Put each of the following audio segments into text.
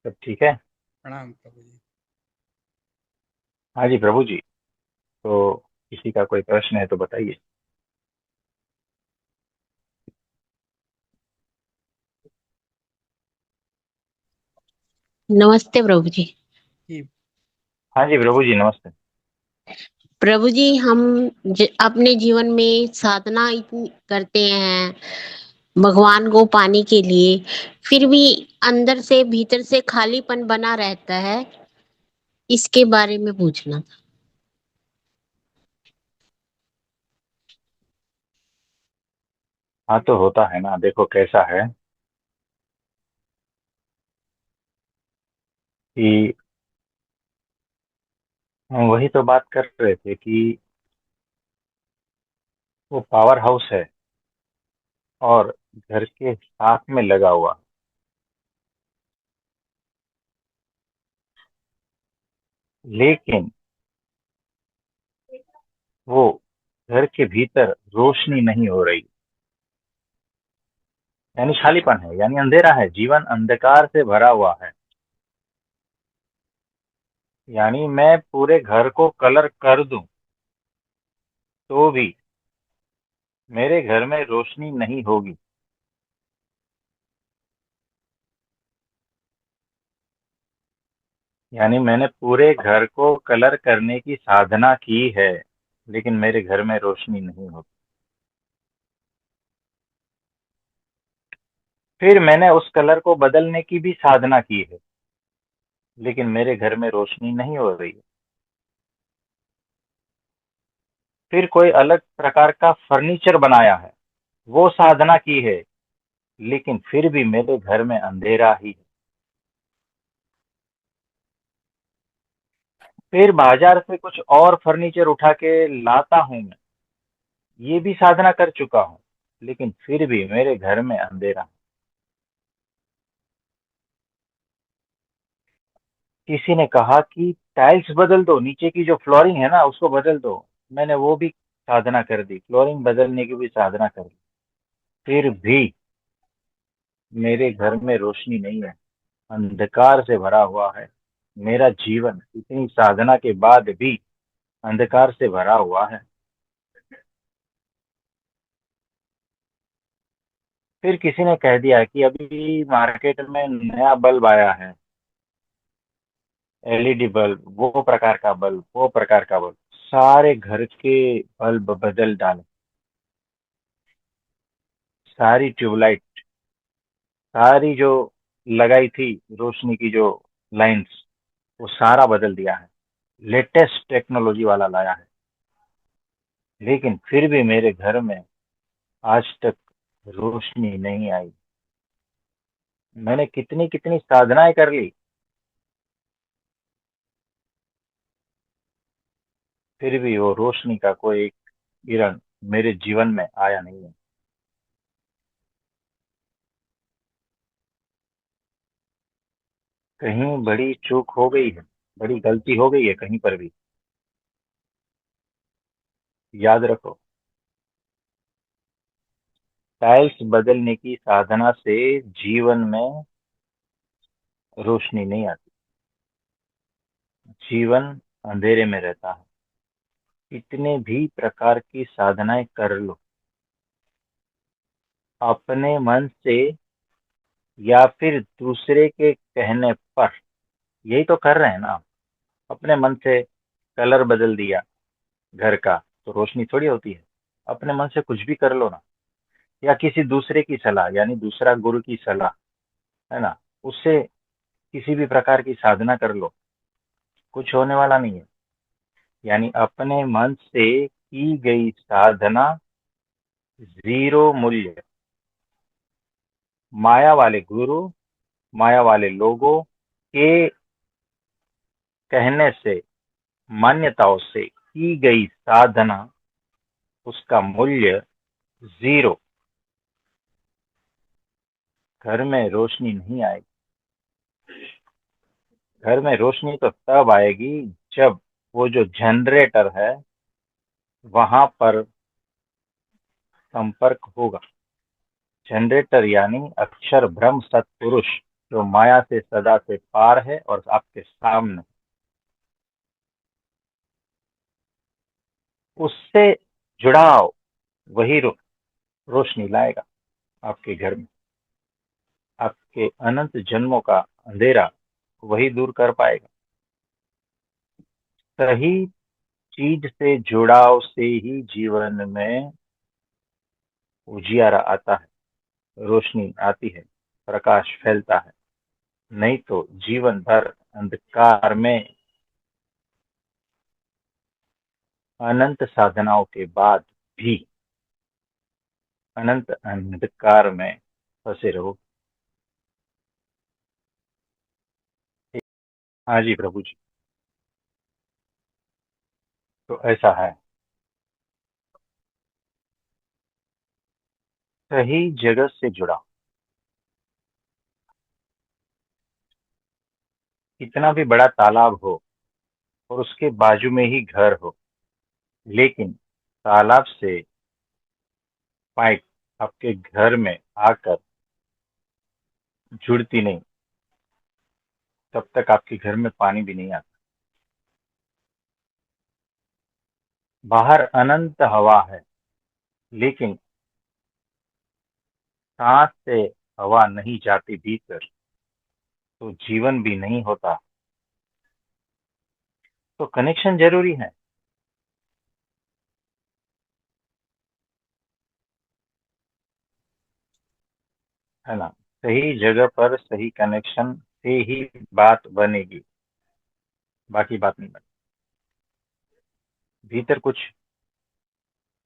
सब ठीक है। प्रणाम प्रभु जी। हाँ जी प्रभु जी। तो किसी का कोई प्रश्न है तो बताइए। नमस्ते प्रभु जी। जी। हाँ जी प्रभु जी, नमस्ते। प्रभु जी हम अपने जीवन में साधना इतनी करते हैं भगवान को पाने के लिए, फिर भी अंदर से भीतर से खालीपन बना रहता है। इसके बारे में पूछना था। हाँ, तो होता है ना। देखो कैसा है कि हम वही तो बात कर रहे थे कि वो पावर हाउस है और घर के साथ में लगा हुआ, लेकिन वो घर के भीतर रोशनी नहीं हो रही। यानी खालीपन है, यानी अंधेरा है, जीवन अंधकार से भरा हुआ है। यानी मैं पूरे घर को कलर कर दूं तो भी मेरे घर में रोशनी नहीं होगी। यानी मैंने पूरे घर को कलर करने की साधना की है, लेकिन मेरे घर में रोशनी नहीं होती। फिर मैंने उस कलर को बदलने की भी साधना की है, लेकिन मेरे घर में रोशनी नहीं हो रही है। फिर कोई अलग प्रकार का फर्नीचर बनाया है, वो साधना की है, लेकिन फिर भी मेरे घर में अंधेरा ही है। फिर बाजार से कुछ और फर्नीचर उठा के लाता हूं मैं, ये भी साधना कर चुका हूं, लेकिन फिर भी मेरे घर में अंधेरा। किसी ने कहा कि टाइल्स बदल दो, नीचे की जो फ्लोरिंग है ना उसको बदल दो। मैंने वो भी साधना कर दी, फ्लोरिंग बदलने की भी साधना कर दी, फिर भी मेरे घर में रोशनी नहीं है, अंधकार से भरा हुआ है। मेरा जीवन इतनी साधना के बाद भी अंधकार से भरा हुआ है। फिर किसी ने कह दिया कि अभी मार्केट में नया बल्ब आया है, एलईडी बल्ब, वो प्रकार का बल्ब, वो प्रकार का बल्ब। सारे घर के बल्ब बदल डाले, सारी ट्यूबलाइट, सारी जो लगाई थी रोशनी की जो लाइंस, वो सारा बदल दिया है, लेटेस्ट टेक्नोलॉजी वाला लाया है। लेकिन फिर भी मेरे घर में आज तक रोशनी नहीं आई। मैंने कितनी कितनी साधनाएं कर ली, फिर भी वो रोशनी का कोई एक किरण मेरे जीवन में आया नहीं है। कहीं बड़ी चूक हो गई है, बड़ी गलती हो गई है कहीं पर भी। याद रखो, टाइल्स बदलने की साधना से जीवन में रोशनी नहीं आती, जीवन अंधेरे में रहता है। कितने भी प्रकार की साधनाएं कर लो, अपने मन से या फिर दूसरे के कहने पर, यही तो कर रहे हैं ना आप। अपने मन से कलर बदल दिया घर का तो रोशनी थोड़ी होती है। अपने मन से कुछ भी कर लो ना, या किसी दूसरे की सलाह, यानी दूसरा गुरु की सलाह, है ना, उससे किसी भी प्रकार की साधना कर लो, कुछ होने वाला नहीं है। यानी अपने मन से की गई साधना जीरो मूल्य। माया वाले गुरु, माया वाले लोगों के कहने से, मान्यताओं से की गई साधना, उसका मूल्य जीरो। घर में रोशनी नहीं आएगी। घर में रोशनी तो तब आएगी जब वो जो जनरेटर है वहां पर संपर्क होगा। जनरेटर यानी अक्षर ब्रह्म सतपुरुष, जो माया से सदा से पार है और आपके सामने, उससे जुड़ाव वही रोशनी लाएगा आपके घर में। आपके अनंत जन्मों का अंधेरा वही दूर कर पाएगा। सही चीज से जुड़ाव से ही जीवन में उजियारा आता है, रोशनी आती है, प्रकाश फैलता है। नहीं तो जीवन भर अंधकार में, अनंत साधनाओं के बाद भी अनंत अंधकार में फंसे रहो। हाँ जी प्रभु जी। तो ऐसा है, सही जगह से जुड़ा, कितना भी बड़ा तालाब हो और उसके बाजू में ही घर हो, लेकिन तालाब से पाइप आपके घर में आकर जुड़ती नहीं, तब तक आपके घर में पानी भी नहीं आता। बाहर अनंत हवा है, लेकिन सांस से हवा नहीं जाती भीतर, तो जीवन भी नहीं होता। तो कनेक्शन जरूरी है ना। सही जगह पर सही कनेक्शन से ही बात बनेगी, बाकी बात नहीं बनेगी। भीतर कुछ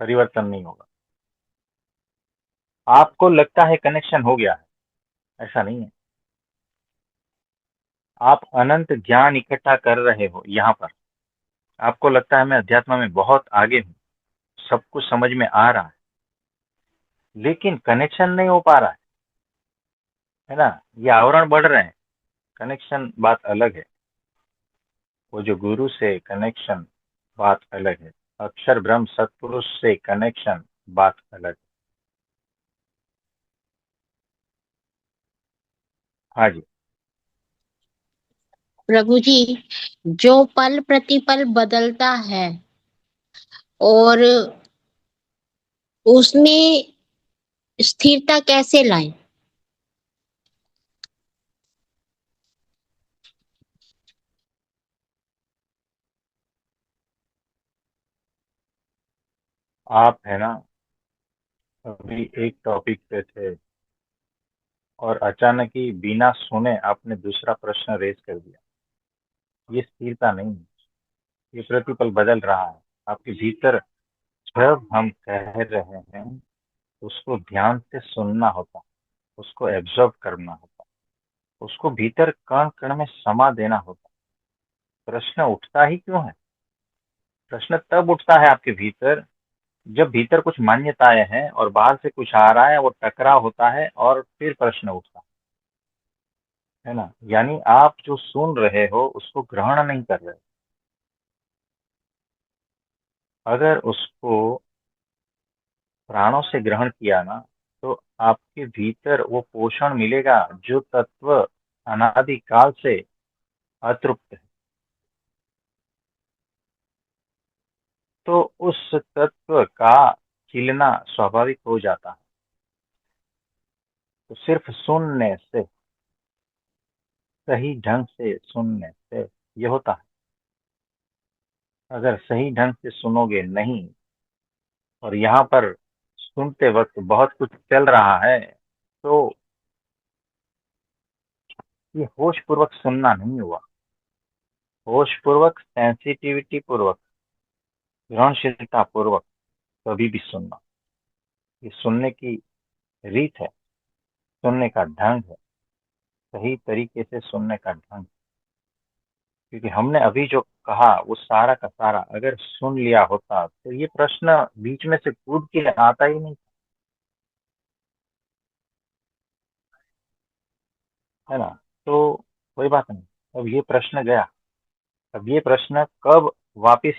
परिवर्तन नहीं होगा। आपको लगता है कनेक्शन हो गया है, ऐसा नहीं है। आप अनंत ज्ञान इकट्ठा कर रहे हो यहाँ पर। आपको लगता है मैं अध्यात्म में बहुत आगे हूँ, सब कुछ समझ में आ रहा है, लेकिन कनेक्शन नहीं हो पा रहा है ना। ये आवरण बढ़ रहे हैं, कनेक्शन बात अलग है। वो जो गुरु से कनेक्शन बात अलग है, अक्षर ब्रह्म सत्पुरुष से कनेक्शन बात अलग है। हाँ जी। प्रभु जी, जो पल प्रतिपल बदलता है और उसमें स्थिरता कैसे लाए? आप है ना, अभी एक टॉपिक पे थे और अचानक ही बिना सुने आपने दूसरा प्रश्न रेज कर दिया। ये स्थिरता नहीं है, ये प्रतिपल बदल रहा है आपके भीतर। जब हम कह रहे हैं, उसको ध्यान से सुनना होता, उसको एब्जॉर्ब करना होता, उसको भीतर कण कण में समा देना होता। प्रश्न उठता ही क्यों है? प्रश्न तब उठता है आपके भीतर, जब भीतर कुछ मान्यताएं हैं और बाहर से कुछ आ रहा है, वो टकराव होता है और फिर प्रश्न उठता है ना। यानी आप जो सुन रहे हो उसको ग्रहण नहीं कर रहे। अगर उसको प्राणों से ग्रहण किया ना, तो आपके भीतर वो पोषण मिलेगा जो तत्व अनादिकाल से अतृप्त है। तो उस तत्व का खिलना स्वाभाविक हो जाता है। तो सिर्फ सुनने से, सही ढंग से सुनने से ये होता है। अगर सही ढंग से सुनोगे नहीं, और यहाँ पर सुनते वक्त बहुत कुछ चल रहा है, तो ये होश पूर्वक सुनना नहीं हुआ। होश पूर्वक, सेंसिटिविटी पूर्वक, ग्रहणशीलता पूर्वक कभी भी सुनना। ये सुनने की रीत है, सुनने का ढंग है, सही तरीके से सुनने का ढंग। क्योंकि हमने अभी जो कहा वो सारा का सारा अगर सुन लिया होता, तो ये प्रश्न बीच में से कूद के आता ही नहीं, है ना। तो कोई बात नहीं, अब ये प्रश्न गया। अब ये प्रश्न कब वापिस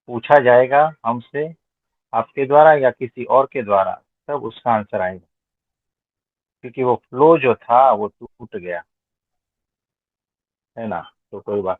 पूछा जाएगा हमसे, आपके द्वारा या किसी और के द्वारा, तब उसका आंसर आएगा। क्योंकि वो फ्लो जो था वो टूट गया, है ना। तो कोई बात